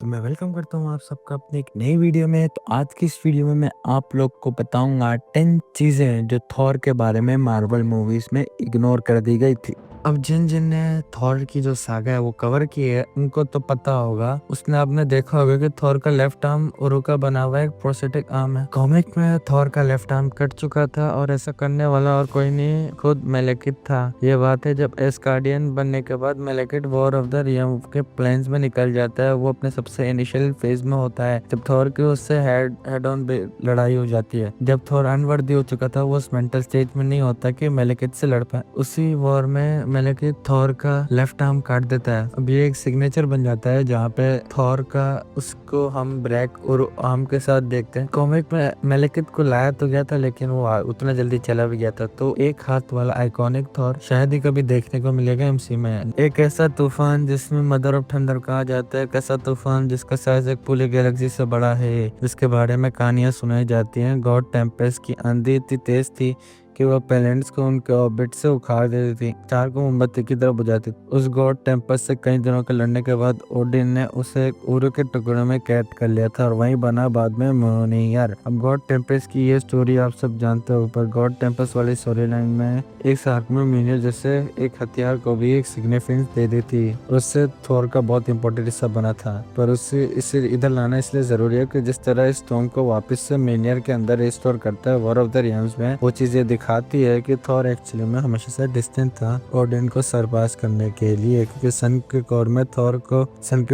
तो मैं वेलकम करता हूँ आप सबका अपने एक नई वीडियो में। तो आज की इस वीडियो में मैं आप लोग को बताऊंगा 10 चीज़ें जो थॉर के बारे में मार्वल मूवीज़ में इग्नोर कर दी गई थी। अब जिन ने थॉर की जो सागा है वो कवर की है उनको तो पता होगा। उसने आपने देखा होगा कि थॉर का लेफ्ट आर्म ओरो का बना हुआ एक प्रोस्थेटिक आर्म है। कॉमिक में थॉर का लेफ्ट आर्म कट चुका था और ऐसा करने वाला और कोई नहीं, खुद मेलेकिट था। ये बात है जब एस्कार्डियन बनने के बाद मेलेकिट वॉर ऑफ द रियम के प्लेन्स में निकल जाता है। वो अपने सबसे इनिशियल फेज में होता है जब थॉर की उससे हेड ऑन लड़ाई हो जाती है। जब थॉर अनवर्दी हो चुका था वो उस मेंटल स्टेट में नहीं होता कि मेलेकिट से लड़ पाए। उसी वॉर में मेलेकिट थॉर का लेफ्ट आर्म काट देता है। अब ये एक सिग्नेचर बन जाता है जहाँ पे थॉर का उसको हम ब्रैक और आर्म के साथ देखते हैं। कॉमिक में मेलेकिट को लाया तो गया था लेकिन वो उतना जल्दी चला भी गया था। तो एक हाथ वाला आइकॉनिक थॉर शायद ही कभी देखने को मिलेगा एमसी में। एक ऐसा तूफान जिसमें मदर ऑफ थंडर कहा जाता है, एक ऐसा तूफान जिसका साइज एक पूरी गैलेक्सी से बड़ा है, जिसके बारे में कहानियां सुनाई जाती हैं। गॉड टेम्पेस्ट की आंधी इतनी तेज थी कि वह प्लैनेट्स को उनके ऑर्बिट से उखाड़ देती थी, स्टार को मोमबत्ती की तरह बुझाती थी। उस गॉड टेम्पेस्ट से कई दिनों के लड़ने के बाद ओडिन ने उसे उरु के टुकड़ों में कैद कर लिया था और वहीं बना बाद में म्योल्नियर। अब गॉड टेम्पेस्ट की ये स्टोरी आप सब जानते हो, पर गॉड टेम्पेस्ट वाली स्टोरी लाइन में एक सार्क में म्योल्नियर जैसे एक हथियार को भी एक सिग्निफिकेंस दे दी थी। उससे थोर का बहुत इंपॉर्टेंट हिस्सा बना था, पर इसे इधर लाना इसलिए जरूरी है कि जिस तरह इस टॉम को वापस से म्योल्नियर के अंदर रिस्टोर करता है वॉर ऑफ द रियम्स में, वो चीजें दिखाती है कि थॉर एक्चुअली में हमेशा से डिस्टेंट था ओडिन को सरपास करने के लिए। क्योंकि सन के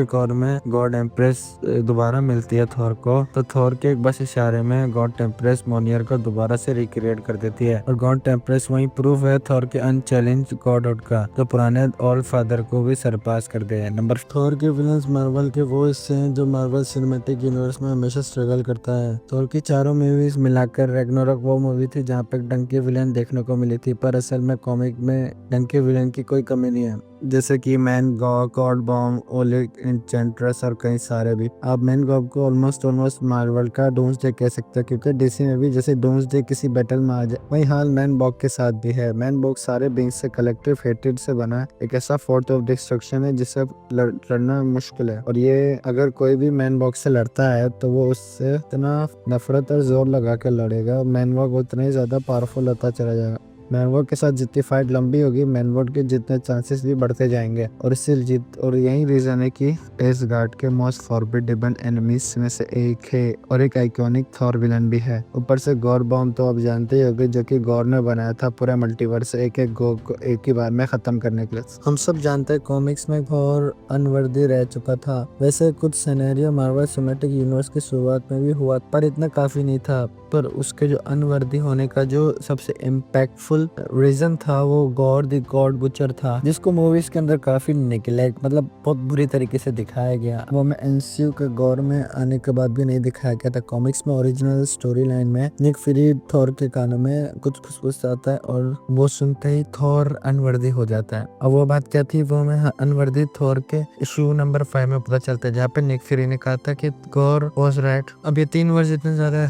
कोर में गॉड एम्प्रेस दोबारा मिलती है थॉर को, तो थॉर के एक बस इशारे में गॉड टेम्प्रेस म्योल्नियर को दोबारा से रिक्रिएट कर देती है। और गॉड टेम्प्रेस वही प्रूफ है थॉर के अनचैलेंज गॉडहुड का, तो पुराने ऑल फादर को भी सरपास कर दिया है। नंबर थॉर के विलन्स मार्वल के वो हिस्से हैं जो मार्वल सिनेमैटिक यूनिवर्स में हमेशा स्ट्रगल करता है। थॉर की चारों मूवीज मिलाकर रैग्नारोक वो मूवी थी जहाँ पे डंकी विलन देखने को मिली थी, पर असल में कॉमिक में डंकी विलन की कोई कमी नहीं है, जैसे कि मैन गॉग, गॉड बॉम्ब, ओलिक एन्चेंट्रेस और कई सारे भी। आप मैन गॉग को ऑलमोस्ट मार्वल का डूम्सडे कह सकते हैं, क्योंकि डीसी में भी जैसे डूम्सडे किसी बैटल में आ जाए वही हाल मैन बॉग के साथ भी है। मैन बॉग सारे बींग्स से कलेक्टिव हेट्रेड से बना एक ऐसा फोर्स ऑफ डिस्ट्रक्शन है जिससे लड़ना मुश्किल है, और ये अगर कोई भी मैन बॉग से लड़ता है तो वो उससे इतना नफरत और जोर लगा कर लड़ेगा, मैन बॉग उतना ही ज्यादा पावरफुल होता चला जाएगा। मैनवॉर्ड के साथ जितनी फाइट लंबी होगी मैनवॉर्ड के जितने चांसेस भी बढ़ते जाएंगे, और यही रीजन है कि एसगार्ड के मोस्ट फॉरबिडेबल एनिमीज में से एक है और एक आइकॉनिक थॉर विलन भी है। ऊपर से गॉड बॉम्ब तो आप जानते ही होंगे, जो कि गॉड ने बनाया था पूरे मल्टीवर्स से एक गॉड को एक ही बार में खत्म करने के लिए। हम सब जानते हैं कॉमिक्स में थॉर अनवर्दी रह चुका था। वैसे कुछ सिनेरियो मार्वल सिनेमैटिक यूनिवर्स की शुरुआत में भी हुआ, पर इतना काफी नहीं था। पर उसके जो अनवर्दी होने का जो सबसे इम्पैक्टफुल रीजन था वो गॉड बुचर था, जिसको मूवीज के अंदर काफी नेग्लेक्ट मतलब बहुत बुरी तरीके से दिखाया गया। वो में एनसीयू के गौर में आने के बाद भी नहीं दिखाया गया था। कॉमिक्स में ओरिजिनल स्टोरी लाइन में निक फ्यूरी थॉर के कानों में कुछ खुशबूस आता है और वो सुनते ही थॉर अनवर्दी हो जाता है। अब वो बात क्या थी, वो में अनवर्दी थॉर के इशू नंबर 5 में पता चलता है, जहाँ पे निक फ्यूरी ने कहा था कि गॉर वाज राइट। अब ये 3 वर्ड्स इतने ज्यादा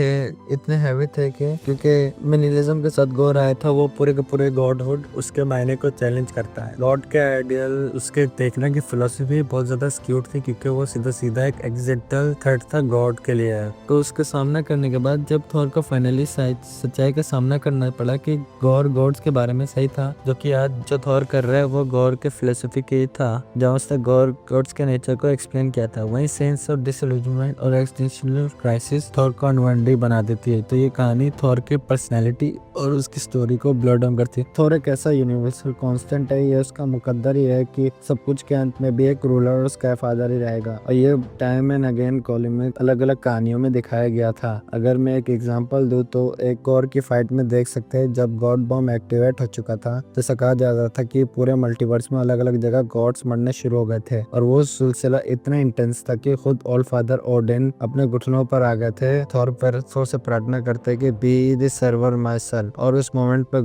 इतने हैवी थे कि क्योंकि मिनिमलिज्म के साथ गॉर आया था, वो पूरे के पूरे गॉडहुड उसके मायने को चैलेंज करता है। गॉड के आइडियल उसके देखने की फिलोसफी बहुत ज्यादा स्क्यूड थी, क्योंकि वो सीधा एक एग्जिस्टेंशियल थ्रेट था गॉड के लिए। तो उसके सामना करने के बाद जब थॉर को फाइनली सच्चाई का सामना करना पड़ा कि गॉड्स के बारे में सही था, जो कि आज जो थॉर कर रहा है वो गॉड के फिलोसफी के था, जहाँ उसने गॉड्स के नेचर को एक्सप्लेन किया था। वही सेंस ऑफ डिसइल्यूजनमेंट और एक्जिस्टेंशियल क्राइसिस थॉर को अनवर्दी बना देती है। तो ये कहानी थॉर के पर्सनैलिटी और उसकी स्टोरी को ब्लड ऑन करती है। थॉर एक ऐसा यूनिवर्सल कांस्टेंट है, ये उसका मुकद्दर ही है कि सब कुछ के अंत में भी एक रूलर और उसका फादर ही रहेगा, और ये टाइम एंड अगेन कॉलिंग में अलग अलग कहानियों में दिखाया गया था। अगर मैं एक एग्जांपल दूं तो एक गॉर की फाइट में देख सकते हैं, जब गॉड बॉम्ब एक्टिवेट हो चुका था तो कहा जा रहा था कि पूरे मल्टीवर्स में अलग अलग जगह गॉड्स मरने शुरू हो गए थे, और वो सिलसिला इतना इंटेंस था कि खुद ऑल फादर ओडिन अपने घुटनों पर आ गए थे थॉर से प्रार्थना करते कि be the server my self. और उस मोमेंट पे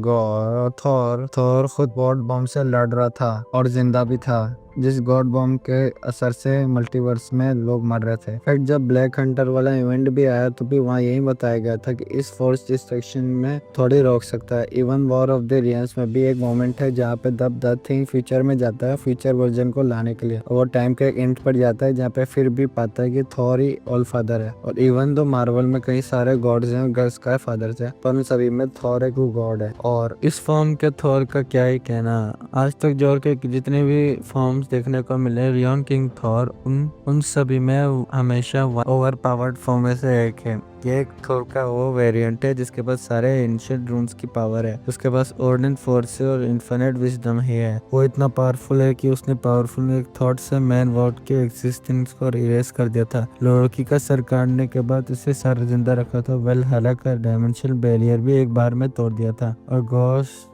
थॉर खुद गॉड बॉम्ब से लड़ रहा था और जिंदा भी था। जिस गॉड बॉम्ब के असर से मल्टीवर्स में लोग मर रहे थे। फिर जब ब्लैक हंटर वाला इवेंट भी आया तो भी वहाँ यही बताया गया था कि इस फोर्स डिस्ट्रक्शन में थोड़ी रोक सकता है। इवन वॉर ऑफ द रियल्स में भी एक मोमेंट है जहाँ पे द थिंग फ्यूचर में जाता है फ्यूचर वर्जन को लाने के लिए, और वो टाइम के एंड पर जाता है जहाँ पे फिर भी पाता है कि थॉर ही ऑल फादर है। और इवन दो मार्वल में कई सारे गॉड्स हैं, गर्ल्स का फादर्स है, पर उन सभी में थॉर एक गॉड है। और इस फॉर्म के थॉर का क्या ही कहना, आज तक जोर के जितने भी फॉर्म्स देखने को मिले रियन किंग थॉर उन सभी में हमेशा ओवर पावर्ड फॉर्म में से एक है। ये एक थोर का वो वेरिएंट है जिसके पास सारे एंशिएंट रून्स की पावर है, उसके पास ऑर्डिनेट फोर्स और इन्फिनिट विजडम ही है। वो इतना पावरफुल है कि उसने पावरफुल एक थॉट से मैन वर्ल्ड के एग्जिस्टेंस को इरेज कर दिया था। लोकी का सर काटने के बाद उसे सारा जिंदा रखा था। वेलहला का डायमेंशनल बैरियर भी एक बार में तोड़ दिया था और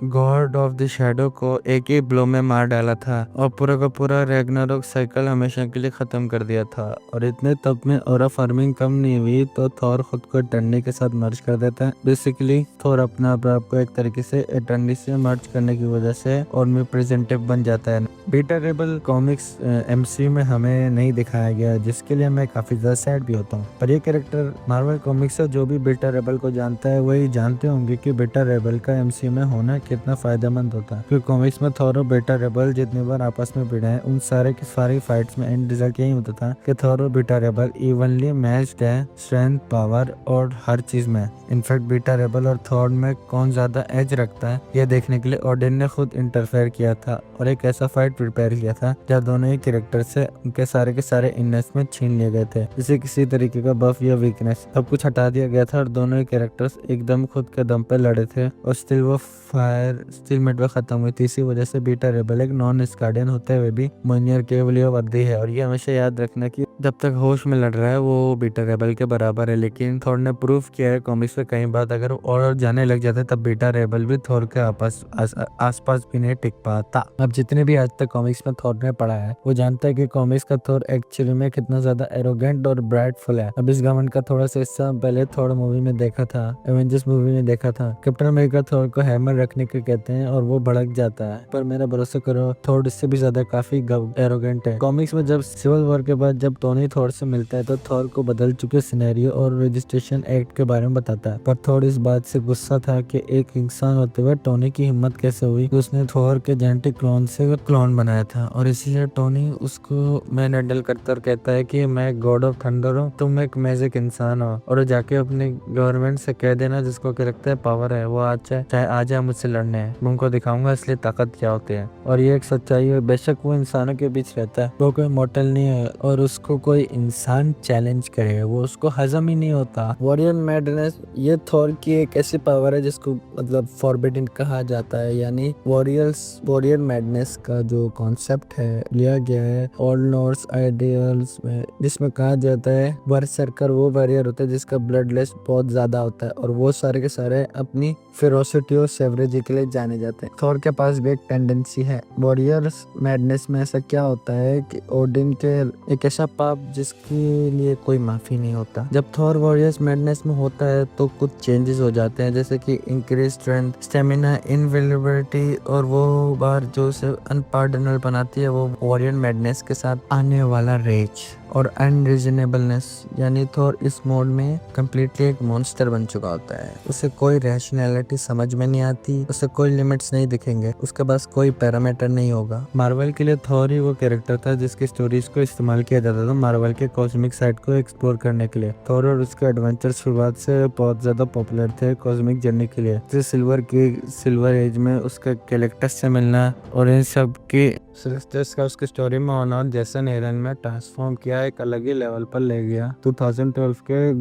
गॉड ऑफ द शैडो को एक ही ब्लो में मार डाला था और पूरा का पूरा रैग्नारोक साइकिल हमेशा के लिए खत्म कर दिया था। और इतने तब में और फार्मिंग कम नहीं हुई तो थॉर खुद को एटर्नी के साथ मर्ज कर देता है। बेसिकली थॉर अपना आप को एक तरीके से एटर्नी से मर्ज करने की वजह से ऑमनिप्रेजेंटिव बन जाता है। बीटा रेबल कॉमिक्स एमसीयू में हमें नहीं दिखाया गया, जिसके लिए मैं काफी ज्यादा सैड भी होता हूँ। पर ये कैरेक्टर मार्वल कॉमिक्स से जो भी बीटा रेबल को जानता है वही जानते होंगे कि बीटा रेबल का एमसीयू में होना कितना फायदेमंद होता है। क्योंकि कॉमिक्स में थॉर और बीटा रेबल जितनी बार आपस में भिड़े हैं उन सारे की सारी फाइट्स में एंड रिजल्ट यही होता था कि थॉर और बीटा रेबल इवनली मैच्ड है स्ट्रेंथ, पावर और हर चीज में। इनफैक्ट बीटा रेबल और थॉर में कौन ज्यादा एज रखता है यह देखने के लिए ओडिन ने खुद इंटरफेयर किया था और एक ऐसा फाइट प्रिपेयर किया था जहाँ दोनों ही कैरेक्टर से उनके सारे के सारे इननेस में छीन लिए गए थे, जिसे किसी तरीके का बफ या वीकनेस सब कुछ हटा दिया गया था और दोनों ही कैरेक्टर्स एकदम खुद के दम पे लड़े थे और स्टिल वो फायर स्टिलमेट में खत्म हुई थी। इसी वजह से बीटा रेबल एक नॉन स्कार्डियन होते हुए भी मोनियर के लिए वर्दी है। और ये हमेशा याद रखना कि जब तक होश में लड़ रहा है वो बीटा रेबल के बराबर है। लेकिन थॉर ने प्रूफ किया है कॉमिक्स में कई बार अगर और जाने लग जाते तब बीटा रेबल भी थॉर के आसपास भी नहीं टिक पाता। अब जितने भी आज तक कॉमिक्स में थॉर ने पढ़ा है वो जानता है कि कॉमिक्स का थॉर एक्चुअली में कितना ज्यादा एरोगेंट और ब्राइटफुल है। अब इस घमंड का थोड़ा सा हिस्सा पहले थॉर मूवी में देखा था, एवेंजर्स मूवी में देखा था। कैप्टन अमेरिका थॉर को हैमर रखने के कहते हैं और वो भड़क जाता है, पर मेरा भरोसा करो थॉर इससे भी ज्यादा काफी एरोगेंट है। कॉमिक्स में जब सिविल वॉर के बाद जब टोनी थॉर से मिलता है तो थॉर को बदल चुके सिनेरियो और रजिस्ट्रेशन एक्ट के बारे में बताता है, पर थॉर इस बात से गुस्सा था कि एक इंसान होते हुए टोनी की हिम्मत कैसे हुई कि उसने थॉर के जेनेटिक क्लोन से क्लोन बनाया था। और इसीलिए टोनी उसको मैन हैंडल करता और कहता है कि मैं गॉड ऑफ थंडर हूँ, तुम एक मैजिक इंसान हो। और जाके अपने गवर्नमेंट से कह देना जिसको क्या लगता है पावर है वो चाहे आ जाए मुझसे लड़ने, मैं उनको दिखाऊंगा इसलिए ताकत क्या होती है। और ये एक सच्चाई है, बेशक वो इंसानों के बीच रहता है, वो कोई मॉर्टल नहीं है और उसको कोई इंसान चैलेंज करे वो उसको हजम ही नहीं होता। वॉरियर मैडनेस ये थॉर की एक ऐसी पावर है जिसको मतलब फॉरबिडन कहा जाता है, यानी वॉरियर मैडनेस का जो कॉन्सेप्ट है लिया गया है ओल्ड नॉर्स आइडियल्स में, जिसमें कहा जाता है बर्सर्कर वो वॉरियर होता है जिसका ब्लड लेस बहुत ज्यादा होता है और वो सारे के सारे अपनी फेरोसिटी और सेवरेजी के लिए जाने जाते हैं। थॉर के पास भी एक टेंडेंसी है वॉरियर्स मैडनेस में। ऐसा क्या होता है कि ओडिन के एक ऐसा पाप जिसके लिए कोई माफी नहीं होता। जब थॉर वॉरियर्स मैडनेस में होता है तो कुछ चेंजेस हो जाते हैं, जैसे कि इंक्रीज स्ट्रेंथ, स्टेमिना, इनविलिबिलिटी, और वो बार जो उसे अनपार्डनेबल बनाती है वो वॉरियर मैडनेस के साथ आने वाला रेज और अनरीजनेबलनेस। यानी थॉर इस मोड में कम्प्लीटली एक मॉन्स्टर बन चुका होता है, उसे कोई रैशनैलिटी समझ में नहीं आती, उसे कोई लिमिट्स नहीं दिखेंगे, उसके पास कोई पैरामीटर नहीं होगा। मार्वल के लिए थॉर ही वो कैरेक्टर था जिसकी स्टोरीज को इस्तेमाल किया जाता था मार्वल के कॉस्मिक साइड को एक्सप्लोर करने के लिए। थॉर और उसके एडवेंचर शुरुआत से बहुत ज्यादा पॉपुलर थे कॉस्मिक जर्नी के लिए। सिल्वर एज में उसका कैरेक्टर्स से मिलना और इन सब की सेलेस्टियल्स का उसकी स्टोरी में होना जैसन एरन में ट्रांसफॉर्म किया, एक अलग ही लेवल पर ले गया। 2012 के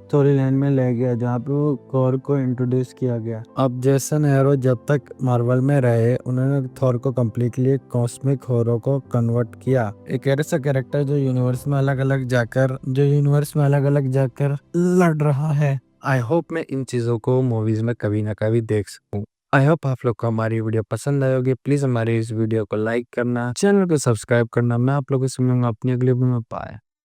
स्टोरी लाइन में ले गया जहाँ पे वो थॉर को इंट्रोड्यूस किया गया। अब जेसन एरो जब तक मार्वल में रहे उन्होंने थॉर को कम्प्लीटली कॉस्मिक हॉरो को कन्वर्ट किया, एक ऐसा कैरेक्टर जो यूनिवर्स में अलग अलग जाकर लड़ रहा है। आई होप मैं इन चीजों को मूवीज में कभी ना कभी देख सकूं। आई होप आप लोग को हमारी वीडियो पसंद आई होगी। प्लीज हमारी इस वीडियो को लाइक करना, चैनल को सब्सक्राइब करना। मैं आप लोगों से मिलूंगा अपनी अगली वीडियो में। बाय।